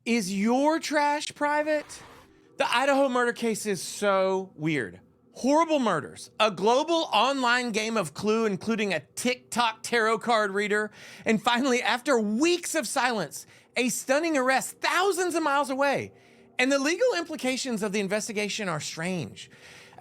Is your trash private? The Idaho murder case is so weird. Horrible murders, a global online game of Clue, including a TikTok tarot card reader, and finally, after weeks of silence, a stunning arrest thousands of miles away. And the legal implications of the investigation are strange.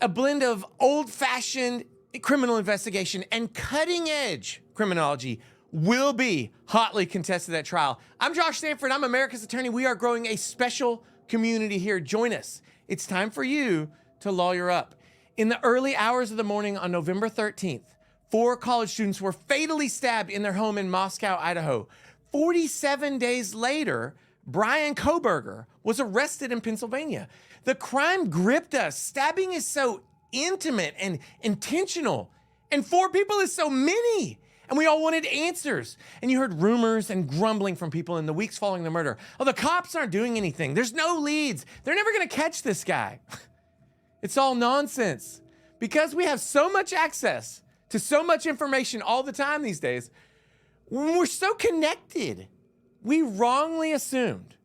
A blend of old-fashioned criminal investigation and cutting-edge criminology will be hotly contested at trial. I'm Josh Sanford, I'm America's attorney. We are growing a special community here. Join us. It's time for you to lawyer up. In the early hours of the morning on November 13th, 4 college students were fatally stabbed in their home in Moscow, Idaho. 47 days later, Brian Kohberger was arrested in Pennsylvania. The crime gripped us. Stabbing is so intimate and intentional, and 4 people is so many. And we all wanted answers. And you heard rumors and grumbling from people in the weeks following the murder. Oh, the cops aren't doing anything. There's no leads. They're never gonna catch this guy. It's all nonsense. Because we have so much access to so much information all the time these days, we're so connected. We wrongly assumed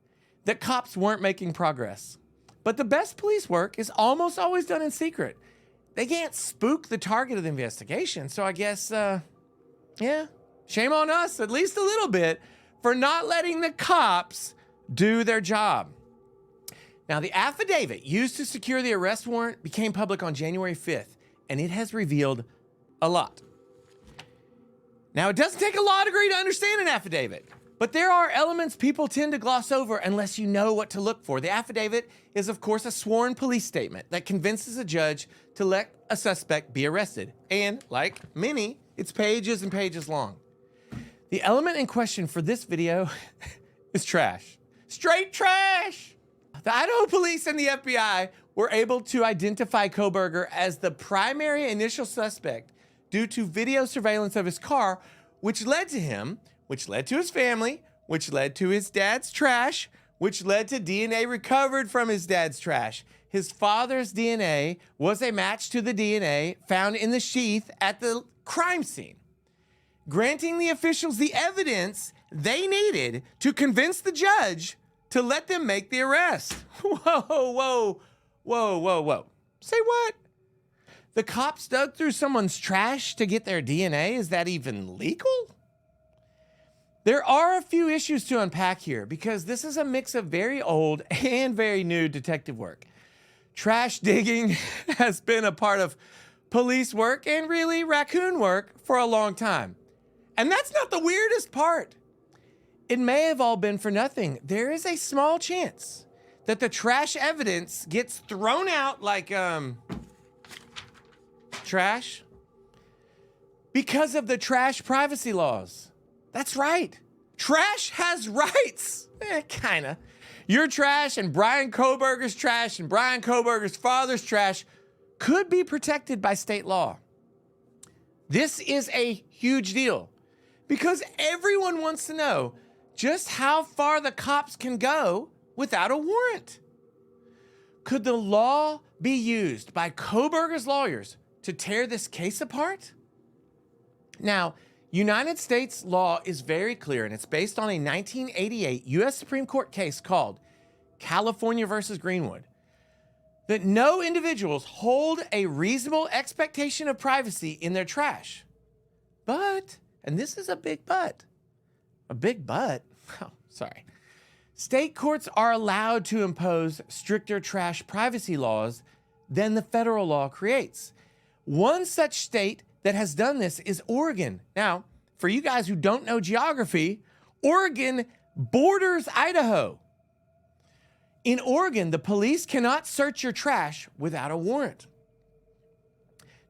that cops weren't making progress. But the best police work is almost always done in secret. They can't spook the target of the investigation. So I guess, yeah, shame on us, at least a little bit, for not letting the cops do their job. Now, the affidavit used to secure the arrest warrant became public on January 5th, and it has revealed a lot. Now, it doesn't take a law degree to understand an affidavit, but there are elements people tend to gloss over unless you know what to look for. The affidavit is, of course, a sworn police statement that convinces a judge to let a suspect be arrested. And, like many, it's pages and pages long. The element in question for this video is trash. Straight trash! The Idaho police and the FBI were able to identify Kohberger as the primary initial suspect due to video surveillance of his car, which led to him, which led to his family, which led to his dad's trash, which led to DNA recovered from his dad's trash. His father's DNA was a match to the DNA found in the sheath at the crime scene, granting the officials the evidence they needed to convince the judge to let them make the arrest. Whoa, whoa, whoa, whoa, whoa. Say what? The cops dug through someone's trash to get their DNA? Is that even legal? There are a few issues to unpack here because this is a mix of very old and very new detective work. Trash digging has been a part of police work and really raccoon work for a long time. And that's not the weirdest part. It may have all been for nothing. There is a small chance that the trash evidence gets thrown out like, trash because of the trash privacy laws. That's right. Trash has rights. Kinda. Your trash and Brian Kohberger's trash and Brian Kohberger's father's trash could be protected by state law. This is a huge deal because everyone wants to know just how far the cops can go without a warrant. Could the law be used by Kohberger's lawyers to tear this case apart? Now, United States law is very clear, and it's based on a 1988 U.S. Supreme Court case called California versus Greenwood, that no individuals hold a reasonable expectation of privacy in their trash. But, and this is a big but, oh, sorry. State courts are allowed to impose stricter trash privacy laws than the federal law creates. One such state that has done this is Oregon. Now, for you guys who don't know geography, Oregon borders Idaho. In Oregon, the police cannot search your trash without a warrant.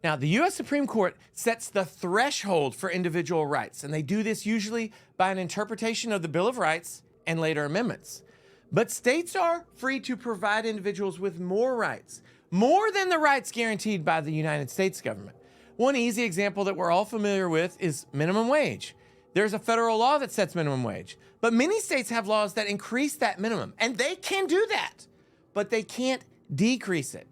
Now, the U.S. Supreme Court sets the threshold for individual rights, and they do this usually by an interpretation of the Bill of Rights and later amendments. But states are free to provide individuals with more rights, more than the rights guaranteed by the United States government. One easy example that we're all familiar with is minimum wage. There's a federal law that sets minimum wage, but many states have laws that increase that minimum, and they can do that, but they can't decrease it.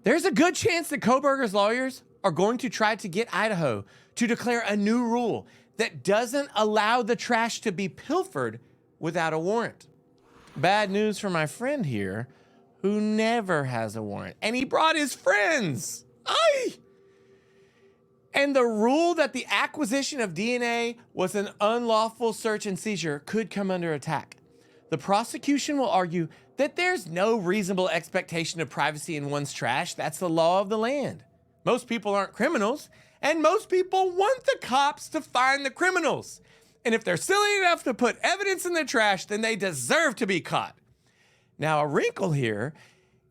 There's a good chance that Kohberger's lawyers are going to try to get Idaho to declare a new rule that doesn't allow the trash to be pilfered without a warrant. Bad news for my friend here who never has a warrant. And he brought his friends. Aye. And the rule that the acquisition of DNA was an unlawful search and seizure could come under attack. The prosecution will argue that there's no reasonable expectation of privacy in one's trash. That's the law of the land. Most people aren't criminals, and most people want the cops to find the criminals. And if they're silly enough to put evidence in their trash, then they deserve to be caught. Now, a wrinkle here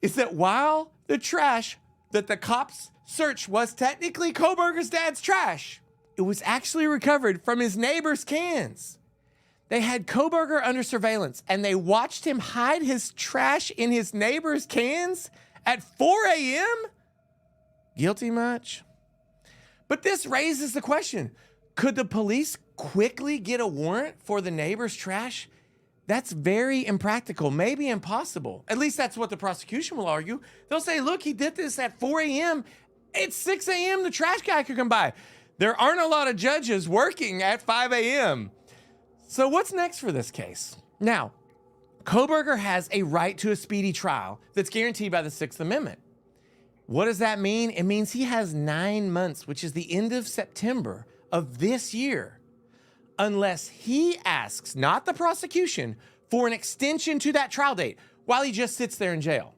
is that while the trash that the cops searched was technically Kohberger's dad's trash, it was actually recovered from his neighbor's cans. They had Kohberger under surveillance, and they watched him hide his trash in his neighbor's cans at 4 a.m.? Guilty much? But this raises the question, could the police quickly get a warrant for the neighbor's trash? That's very impractical, maybe impossible. At least that's what the prosecution will argue. They'll say, look, he did this at 4 a.m. It's 6 a.m. The trash guy could come by. There aren't a lot of judges working at 5 a.m. So what's next for this case? Now, Kohberger has a right to a speedy trial that's guaranteed by the Sixth Amendment. What does that mean? It means he has 9 months, which is the end of September of this year, unless he asks, not the prosecution, for an extension to that trial date while he just sits there in jail.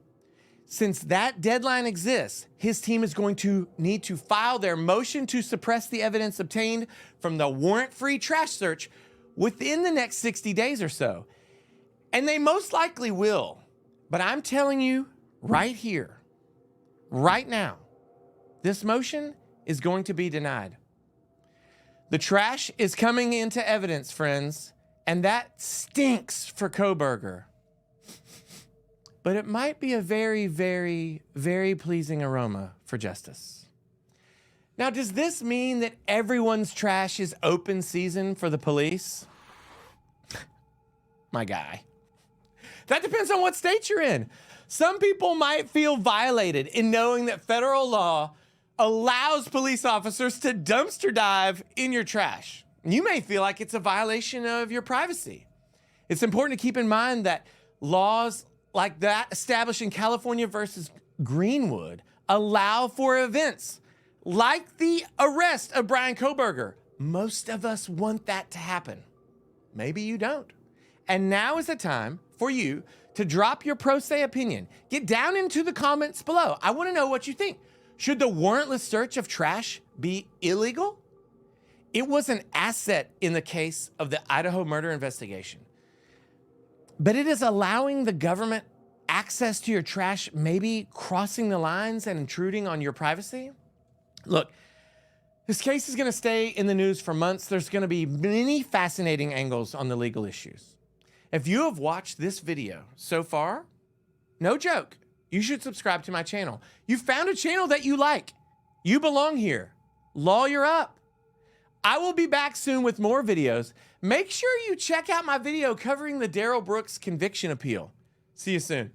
Since that deadline exists, his team is going to need to file their motion to suppress the evidence obtained from the warrant-free trash search within the next 60 days or so. And they most likely will. But I'm telling you right here, right now, this motion is going to be denied. The trash is coming into evidence, friends, and that stinks for Kohberger. But it might be a very, very, very pleasing aroma for justice. Now, does this mean that everyone's trash is open season for the police? My guy. That depends on what state you're in. Some people might feel violated in knowing that federal law allows police officers to dumpster dive in your trash. You may feel like it's a violation of your privacy. It's important to keep in mind that laws like that established in California versus Greenwood allow for events like the arrest of Brian Kohberger. Most of us want that to happen. Maybe you don't. And now is the time for you to drop your pro se opinion. Get down into the comments below. I want to know what you think. Should the warrantless search of trash be illegal? It was an asset in the case of the Idaho murder investigation. But it is allowing the government access to your trash, maybe crossing the lines and intruding on your privacy? Look, this case is going to stay in the news for months. There's going to be many fascinating angles on the legal issues. If you have watched this video so far, no joke, you should subscribe to my channel. You found a channel that you like. You belong here. Lawyer up. I will be back soon with more videos. Make sure you check out my video covering the Darrell Brooks conviction appeal. See you soon.